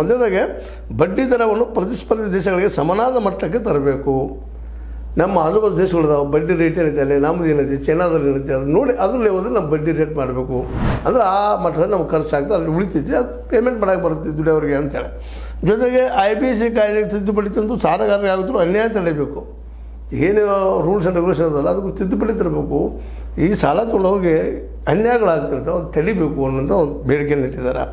ಒಂದನೇದಾಗೆ ಬಡ್ಡಿ ದರವನ್ನು ಪ್ರತಿಸ್ಪರ್ಧಿ ದೇಶಗಳಿಗೆ ಸಮನಾದ ಮಟ್ಟಕ್ಕೆ ತರಬೇಕು. ನಮ್ಮ ಆಜುಬಾಜು ದೇಶಗಳಿದಾವೆ ಬಡ್ಡಿ ರೇಟ್ ಏನೈತೆ, ಅಲ್ಲಿ ನಮ್ಮದು ಏನೈತಿ, ಚೈನಾದಲ್ಲಿ ಏನೈತಿ, ಅದು ನೋಡಿ ಅದರಲ್ಲಿ ಹೋದ್ರೆ ನಮ್ಮ ಬಡ್ಡಿ ರೇಟ್ ಮಾಡಬೇಕು. ಅಂದರೆ ಆ ಮಟ್ಟದಲ್ಲಿ ನಮ್ಗೆ ಖರ್ಚಾಗ್ತದೆ, ಅಲ್ಲಿ ಉಳಿತೈತಿ, ಅದು ಪೇಮೆಂಟ್ ಮಾಡೋಕ್ಕೆ ಬರುತ್ತೆ ದುಡಿಯೋರಿಗೆ ಅಂತೇಳಿ. ಜೊತೆಗೆ IBC ಕಾಯ್ದೆಗೆ ತಿದ್ದುಪಡಿ ತಂದು ಸಾಲಗಾರರಿಗೆ ಆಗುತ್ತೋ ಅನ್ಯಾಯ ತಡೆಯಬೇಕು. ಏನು ರೂಲ್ಸ್ ಆ್ಯಂಡ್ ರೆಗ್ಯುಲೇಷನ್ ಅದಲ್ಲ ಅದಕ್ಕೆ ತಿದ್ದುಪಡಿ ತರಬೇಕು. ಈ ಸಾಲ ತೊಗೊಂಡವ್ರಿಗೆ ಅನ್ಯಾಯಗಳಾಗ್ತಿರ್ತವೆ, ಅದು ತಡಿಬೇಕು ಅನ್ನೋಂಥ ಒಂದು ಬೇಡಿಕೆಯನ್ನು ಇಟ್ಟಿದ್ದಾರೆ.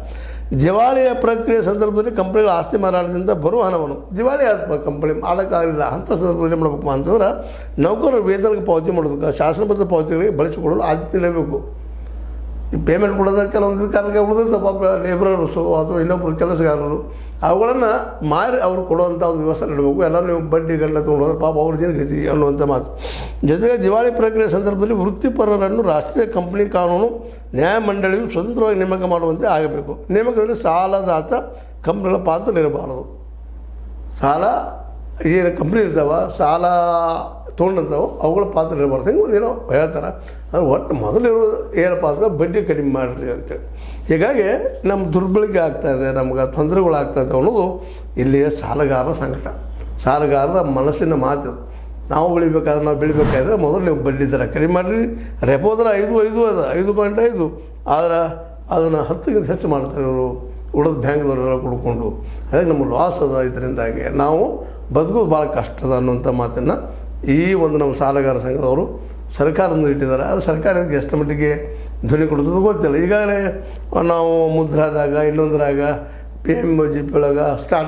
ದಿವಾಳಿಯ ಪ್ರಕ್ರಿಯೆ ಸಂದರ್ಭದಲ್ಲಿ ಕಂಪ್ನಿಗಳ ಆಸ್ತಿ ಮಾರಾಟದಿಂದ ಬರುವ ಹಣವನ್ನು ದಿವಾಳಿ ಆದ ಕಂಪ್ನಿ ಮಾಡೋಕ್ಕಾಗಲಿಲ್ಲ ಅಂಥ ಸಂದರ್ಭದಲ್ಲಿ ಮಾಡಬೇಕು ಅಂತಂದ್ರೆ ನೌಕರರು ವೇತನಕ್ಕೆ ಪಾವತಿ ಮಾಡೋದಕ್ಕೆ ಶಾಸನಬದ್ಧ ಪಾವತಿಗಳಿಗೆ ಬಳಸಿಕೊಡಲು ಆದ್ಯತೆ ನೀಡಬೇಕು. ಈ ಪೇಮೆಂಟ್ ಕೊಡೋದಕ್ಕೆ ಕೆಲವೊಂದು ಕಾರಣಕ್ಕೆ ಉಳಿದ್ರೆ ಪಾಪ ಲೇಬರರ್ಸು ಅಥವಾ ಇನ್ನೊಬ್ಬರು ಕೆಲಸಗಾರರು ಅವುಗಳನ್ನು ಮಾರಿ ಅವ್ರು ಕೊಡುವಂಥ ಒಂದು ವ್ಯವಸ್ಥೆ ನೀಡಬೇಕು. ಎಲ್ಲ ನೀವು ಬಡ್ಡಿ ಗಂಡ ತೊಗೊಂಡೋದ್ರೆ ಪಾಪ ಅವ್ರದ್ದೇನು ಗತಿ ಅನ್ನುವಂಥ ಮಾತು. ಜೊತೆಗೆ ದಿವಾಳಿ ಪ್ರಕ್ರಿಯೆ ಸಂದರ್ಭದಲ್ಲಿ ವೃತ್ತಿಪರರನ್ನು ರಾಷ್ಟ್ರೀಯ ಕಂಪ್ನಿ ಕಾನೂನು ನ್ಯಾಯಮಂಡಳಿಯು ಸ್ವತಂತ್ರವಾಗಿ ನೇಮಕ ಮಾಡುವಂತೆ ಆಗಬೇಕು. ನೇಮಕದಲ್ಲಿ ಸಾಲದಾತ ಕಂಪ್ನಿಗಳ ಪಾತ್ರ ಇರಬಾರದು. ಸಾಲ ಏನು ಕಂಪ್ನಿ ಇರ್ತಾವೆ, ಸಾಲ ತೊಗೊಂಡಂಥವು ಅವುಗಳ ಪಾತ್ರ ಇರಬಾರ್ದು. ಹಿಂಗೆ ಒಂದೇನೋ ಹೇಳ್ತಾರೆ. ಅದು ಒಟ್ಟು ಮೊದಲಿರೋ ಏನಪ್ಪ ಅಂದ್ರೆ ಬಡ್ಡಿ ಕಡಿಮೆ ಮಾಡಿರಿ ಅಂತೇಳಿ. ಹೀಗಾಗಿ ನಮ್ಮ ದುರ್ಬಳಕೆ ಆಗ್ತಾಯಿದೆ, ನಮ್ಗೆ ತೊಂದರೆಗಳಾಗ್ತಾಯಿದೆ ಅನ್ನೋದು ಇಲ್ಲಿಯ ಸಾಲಗಾರರ ಸಂಕಟ, ಸಾಲಗಾರರ ಮನಸ್ಸಿನ ಮಾತು. ನಾವು ಬೆಳಿಬೇಕಾದ್ರೆ ಮೊದಲು ನೀವು ಬಡ್ಡಿ ದರ ಕಡಿಮೆ ಮಾಡಿರಿ. ರೆಪೋ ದರ 5.5 ಆದರೆ ಅದನ್ನು 10ಗಿಂತ ಹೆಚ್ಚು ಮಾಡ್ತಾರೆ ಇವರು ಉಳಿದ ಬ್ಯಾಂಕ್ದವರೆಲ್ಲ ಕುಡ್ಕೊಂಡು. ಅದಕ್ಕೆ ನಮಗೆ ಲಾಸ್ ಅದ. ಇದರಿಂದಾಗಿ ನಾವು ಬದುಕೋದು ಭಾಳ ಕಷ್ಟ ಅದ ಅನ್ನುವಂಥ ಮಾತನ್ನು ಈ ಒಂದು ನಮ್ಮ ಸಾಲಗಾರ ಸಂಘದವರು ಸರ್ಕಾರದಿಂದ ಇಟ್ಟಿದ್ದಾರೆ. ಅದು ಸರ್ಕಾರಕ್ಕೆ ಎಷ್ಟು ಮಟ್ಟಿಗೆ ಧ್ವನಿ ಕೊಡ್ತದೆ ಗೊತ್ತಿಲ್ಲ. ಈಗಾಗಲೇ ನಾವು ಮುದ್ರಾದಾಗ ಇನ್ನೊಂದರಾಗ PMJP ಒಳಗೆ ಸ್ಟಾರ್ಟ್